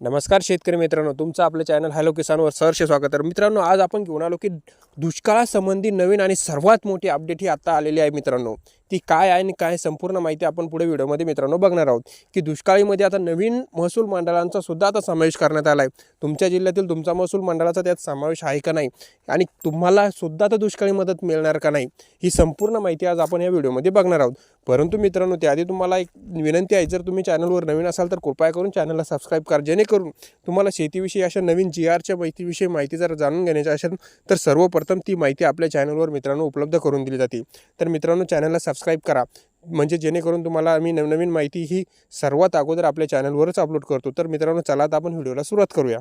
नमस्कार शेतकरी मित्रांनो, तुमचं आपलं चॅनल हॅलो किसानवर सहर्ष स्वागत आहे. मित्रांनो, आज आपण घेऊन आलो की दुष्काळासंबंधी नवीन आणि सर्वात मोठी अपडेट ही आता आलेली आहे. मित्रांनो, ती काय आहे आणि काय संपूर्ण माहिती आपण पुढे व्हिडिओमध्ये मित्रांनो बघणार आहोत. की दुष्काळीमध्ये आता नवीन महसूल मंडळांचा सुद्धा आता समावेश करण्यात आला आहे. तुमच्या जिल्ह्यातील तुमचा महसूल मंडळाचा त्यात समावेश आहे का नाही आणि तुम्हाला सुद्धा तर दुष्काळी मदत मिळणार का नाही, ही संपूर्ण माहिती आज आपण या व्हिडिओमध्ये बघणार आहोत. परंतु मित्रांनो, त्याआधी तुम्हाला एक विनंती आहे, जर तुम्ही चॅनलवर नवीन असाल तर कृपया करून चॅनलला सबस्क्राईब करा, जेणेकरून तुम्हाला शेतीविषयी अशा नवीन GRच्या माहितीविषयी माहिती जर जाणून घेण्याची असेल तर सर्वप्रथम ती माहिती आपल्या चॅनलवर मित्रांनो उपलब्ध करून दिली जाते. तर मित्रांनो, चॅनलला सबस्क्राईब करा, म्हणजे जेणेकरून तुम्हाला आम्ही नवनवीन माहिती ही सर्वात अगोदर आपल्या चॅनलवरच अपलोड करतो. तर मित्रांनो, चला आता आपण व्हिडिओला सुरुवात करूया.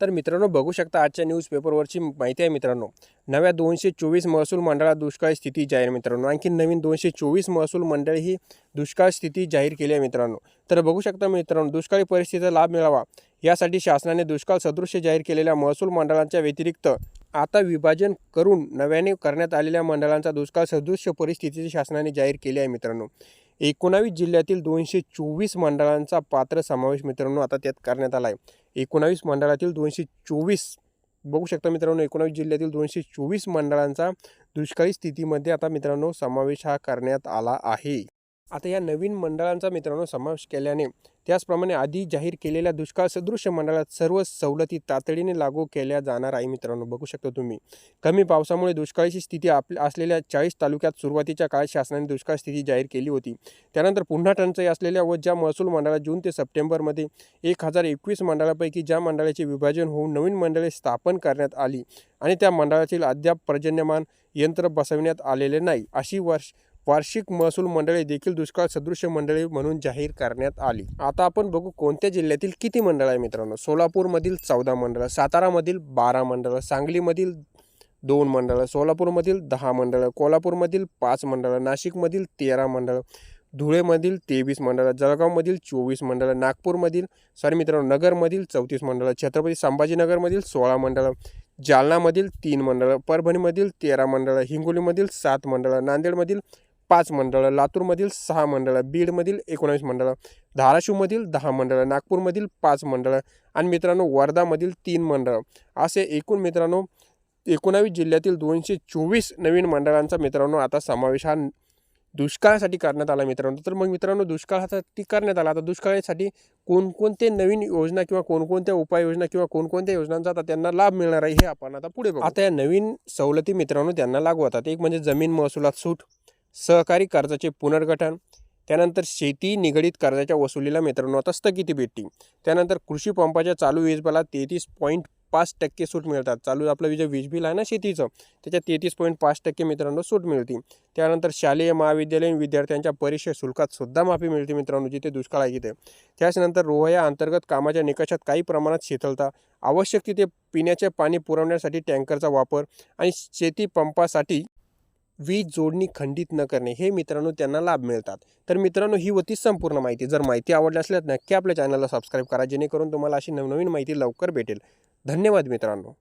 तर मित्रांनो, बघू शकता आजच्या न्यूजपेपरवरची माहिती आहे. मित्रांनो, नव्या 224 महसूल मंडळात दुष्काळी स्थिती जाहीर. मित्रांनो, आणखी नवीन 224 महसूल मंडळ ही दुष्काळ स्थिती जाहीर केली आहे. मित्रांनो, तर बघू शकता मित्रांनो, दुष्काळी परिस्थितीचा लाभ मिळावा यासाठी शासनाने दुष्काळ सदृश्य जाहीर केलेल्या महसूल मंडळांच्या व्यतिरिक्त आता विभाजन करून नव्याने करण्यात आलेल्या मंडळांचा दुष्काळ सदृश्य परिस्थितीची शासनाने जाहीर केली आहे. मित्रांनो, 19 जिल्ह्यातील 224 मंडळांचा पात्र समावेश मित्रांनो आता त्यात करण्यात आला आहे. 19 मंडळातील 224 बघू शकता मित्रांनो, 19 जिल्ह्यातील 224 मंडळांचा दुष्काळी स्थितीमध्ये आता मित्रांनो समावेश हा करण्यात आला आहे. आता या नवीन मंडळांचा मित्रांनो समावेश केल्याने त्याचप्रमाणे आधी जाहीर केलेल्या दुष्काळ सदृश्य मंडळात सर्व सवलती तातडीने लागू केल्या जाणार आहे. मित्रांनो, बघू शकता तुम्ही, कमी पावसामुळे दुष्काळाची स्थिती असलेल्या 40 तालुक्यात सुरुवातीच्या काळात शासनाने दुष्काळ स्थिती जाहीर केली होती. त्यानंतर पुन्हा टंचाई असलेल्या व ज्या महसूल मंडळात जून ते सप्टेंबरमध्ये 1021 मंडळापैकी ज्या मंडळाचे विभाजन होऊन नवीन मंडळे स्थापन करण्यात आली आणि त्या मंडळातील अद्याप पर्जन्यमान यंत्र बसविण्यात आलेले नाही, अशी वार्षिक महसूल मंडळे देखील दुष्काळ सदृश्य मंडळे म्हणून जाहीर करण्यात आली. आता आपण बघू कोणत्या जिल्ह्यातील किती मंडळ आहे. मित्रांनो, सोलापूरमधील 14 मंडळ, सातारामधील 12 मंडळ, सांगलीमधील 2 मंडळ, सोलापूरमधील 10 मंडळ, कोल्हापूरमधील 5 मंडळ, नाशिकमधील 13 मंडळ, धुळेमधील 23 मंडळ, जळगावमधील 24 मंडळ, नगरमधील 34 मंडळ, छत्रपती संभाजीनगरमधील 16 मंडळ, जालनामधील 3 मंडळ, परभणीमधील 13 मंडळ, हिंगोलीमधील 7 मंडळ, नांदेडमधील 5 मंडळ, लातूरमधील 6 मंडळ, बीडमधील 19 मंडळ, धाराशिवमधील 10 मंडळ, नागपूरमधील 5 मंडळ आणि मित्रांनो वर्धामधील 3 मंडळ, असे एकूण मित्रांनो 19 जिल्ह्यातील 224 नवीन मंडळांचा मित्रांनो आता समावेश हा दुष्काळासाठी करण्यात आला. मित्रांनो, तर मग मित्रांनो, दुष्काळासाठी करण्यात आला. आता दुष्काळासाठी कोणकोणते नवीन योजना किंवा कोणकोणत्या उपाययोजना किंवा कोणकोणत्या योजनांचा आता त्यांना लाभ मिळणार आहे हे आपण आता पुढे बघू. आता या नवीन सवलती मित्रांनो त्यांना लागू होतात. एक म्हणजे जमीन महसुलात सूट, सहकारी कर्जाचे पुनर्गठन, त्यानंतर शेती निगडीत कर्जाच्या वसुलीला मित्रांनो आता स्थगिती भेटते. त्यानंतर कृषी पंपाच्या चालू वीज बिलात 33.5% सूट मिळतात. चालू आपलं जे वीज बिल आहे ना शेतीचं, त्याच्यात 33.5% मित्रांनो सूट मिळते. त्यानंतर शालेय महाविद्यालयीन विद्यार्थ्यांच्या परीक्षा शुल्कात सुद्धा माफी मिळते मित्रांनो, जिथे दुष्काळ आहे तिथे. त्याच्यानंतर रोहया अंतर्गत कामाच्या निकषात काही प्रमाणात शिथिलता, आवश्यक तिथे पिण्याचे पाणी पुरवण्यासाठी टँकरचा वापर आणि शेती पंपासाठी वीज जोडणी खंडित न करणे, हे मित्रांनो त्यांना लाभ मिळतात. तर मित्रांनो, ही होती संपूर्ण माहिती. जर माहिती आवडली असल्यास नक्की आपल्या चॅनलला सबस्क्राईब करा, जेणेकरून तुम्हाला अशी नवनवीन माहिती लवकर भेटेल. धन्यवाद मित्रांनो.